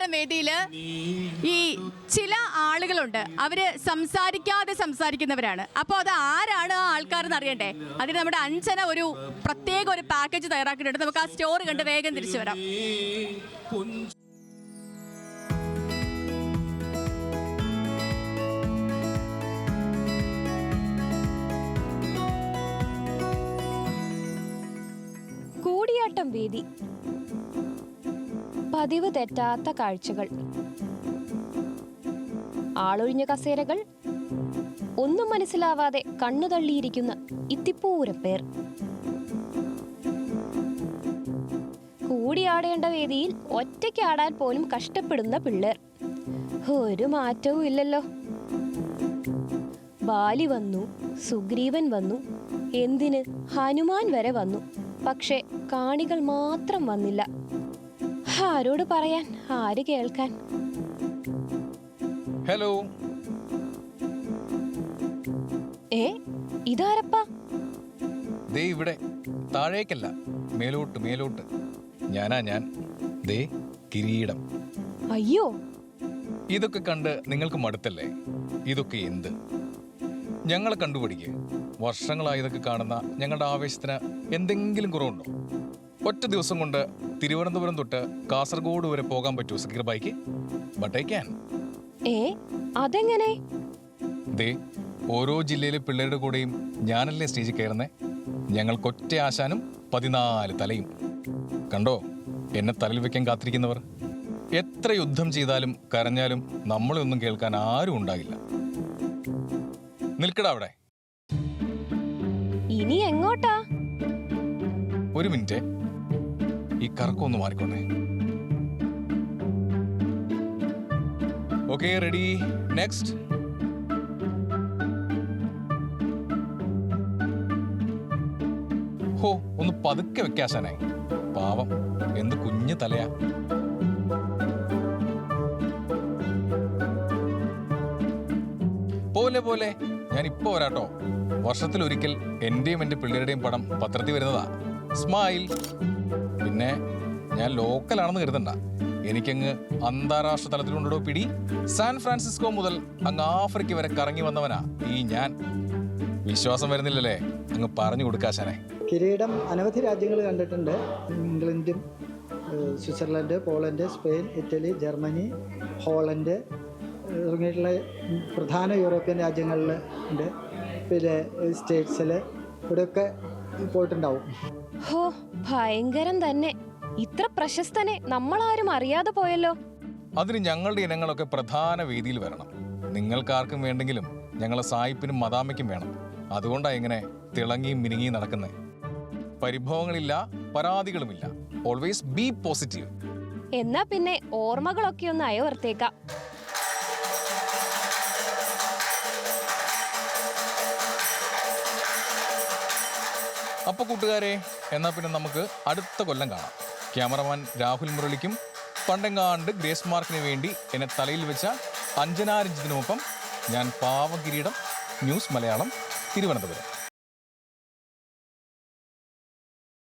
കൂടിയാട്ടം വേദിയിൽ ഈ ചില ആളുകളുണ്ട്, അവര് സംസാരിക്കുന്നവരാണ്. അപ്പോൾ അത് ആരാണ് ആ ആൾക്കാരെന്ന് അറിയണ്ടേ? അതിന് നമ്മുടെ അഞ്ജന ഒരു പ്രത്യേക ഒരു പാക്കേജ് തയ്യാറാക്കിയിട്ടുണ്ട്. നമുക്ക് ആ സ്റ്റോറി കണ്ട് വേഗം തിരിച്ചു വരാം. കൂടിയാട്ടം വേദി, പതിവ് തെറ്റാത്ത കാഴ്ചകൾ, ആളൊഴിഞ്ഞ കസേരകൾ, ഒന്നും മനസ്സിലാവാതെ കണ്ണു തള്ളിയിരിക്കുന്ന ഇത്തിപ്പൂരം പേർ. കൂടിയാടേണ്ട വേദിയിൽ ഒറ്റയ്ക്ക് ആടാൻ പോലും കഷ്ടപ്പെടുന്ന പിള്ളേർ. ഒരു മാറ്റവും ഇല്ലല്ലോ. ബാലി വന്നു, സുഗ്രീവൻ വന്നു, എന്തിന് ഹനുമാൻ വരെ വന്നു. പക്ഷെ കാണികൾ മാത്രം വന്നില്ല. ആരോട് പറയാൻ, ആര് കേൾക്കാൻ? ഹലോ. ഇതാരപ്പാ? ദേ ഇവിടെ, താഴേക്കല്ല, മേലോട്ട്. ഞാൻ ദേ കിരീടം. അയ്യോ, ഇതൊക്കെ കണ്ട് നിങ്ങൾക്ക് മടുത്തല്ലേ? ഇതൊക്കെ എന്ത്? ഞങ്ങളെ കണ്ടുപിടിക്കുക. വർഷങ്ങളായി ഇതൊക്കെ കാണുന്ന ഞങ്ങളുടെ ആവേശത്തിന് എന്തെങ്കിലും കുറവുണ്ടോ? ഒറ്റ ദിവസം കൊണ്ട് തിരുവനന്തപുരം തൊട്ട് കാസർഗോഡ് വരെ പോകാൻ പറ്റുമോ Zakir bike? But I can. അതെങ്ങനെ? ദേ, ഓരോ ജില്ലയിലെ പിള്ളേരുടെ കൂടെയും ഞാനല്ലേ സ്റ്റേജിൽ കയറുന്നേ. ഞങ്ങൾക്കൊറ്റ ആശാനും 14 തലയും. കണ്ടോ എന്നെ തലയിൽ വെക്കാൻ കാത്തിരിക്കുന്നവർ? എത്ര യുദ്ധം ചെയ്താലും കരഞ്ഞാലും നമ്മളെ ഒന്നും കേൾക്കാൻ ആരും ഉണ്ടാകില്ല. നിൽക്കടാ അവിടെ. ഇനി എങ്ങോട്ടാ? ഒരു മിനിറ്റ്, ഈ കറക്കൊന്ന് മാറിക്കോട്ടെ. Okay, ready, next. ഹോ, ഒന്ന് പതുക്കെ വെക്കാശാനായി. പാവം, എന്ത് കുഞ്ഞു തലയാ. പോലെ ഞാൻ ഇപ്പൊ വരാട്ടോ. വർഷത്തിലൊരിക്കൽ എന്റെയും എന്റെ പിള്ളേരുടെയും പടം പത്രത്തിൽ വരുന്നതാ. സ്മൈൽ. പിന്നെ ഞാൻ ലോക്കലാണെന്ന് കരുതണ്ട, എനിക്കങ്ങ് അന്താരാഷ്ട്ര തലത്തിലുണ്ടോ പിടി. സാൻ ഫ്രാൻസിസ്കോ മുതൽ അങ്ങ് ആഫ്രിക്ക വരെ കറങ്ങി വന്നവനാ ഈ ഞാൻ. വിശ്വാസം വരുന്നില്ലല്ലേ? അങ്ങ് പറഞ്ഞു കൊടുക്കാശാനെ. കിരീടം അനവധി രാജ്യങ്ങൾ കണ്ടിട്ടുണ്ട്. ഇംഗ്ലണ്ടും, Switzerland, Poland, Spain, Italy, Germany, Holland തുടങ്ങിയിട്ടുള്ള പ്രധാന യൂറോപ്യൻ രാജ്യങ്ങളിൽ ഉണ്ട്. പിന്നെ സ്റ്റേറ്റ്സിൽ ഇവിടെയൊക്കെ പോയിട്ടുണ്ടാവും. ഹോ, ഭയങ്കരം തന്നെ. ഇത്ര പ്രശസ്തനെ നമ്മളാരും അറിയാതെ പോയല്ലോ. അതിന് ഞങ്ങളുടെ ഇനങ്ങളൊക്കെ പ്രധാന വേദിയിൽ വരണം. നിങ്ങൾക്കാർക്കും വേണ്ടെങ്കിലും ഞങ്ങളെ സായിപ്പിനും മദാമയ്ക്കും വേണം. അതുകൊണ്ടാണ് ഇങ്ങനെ തിളങ്ങിയും മിനുങ്ങിയും നടക്കുന്നത്. പരിഭവങ്ങളില്ല, പരാതികളുമില്ല. Always be positive. എന്നാ പിന്നെ ഓർമ്മകളൊക്കെ ഒന്ന് അയവർത്തേക്കാം. അപ്പൊ കൂട്ടുകാരെ, എന്നാ പിന്നെ നമുക്ക് അടുത്ത കൊല്ലം കാണാം. ക്യാമറമാൻ രാഹുൽ മുരളിക്കും പണ്ടെങ്ങാണ്ട് ഗ്രേസ് മാർക്കിന് വേണ്ടി എന്നെ തലയിൽ വെച്ച അഞ്ജന രഞ്ജിത്തിനുമൊപ്പം ഞാൻ പാവകിരീടം, ന്യൂസ് മലയാളം, തിരുവനന്തപുരം.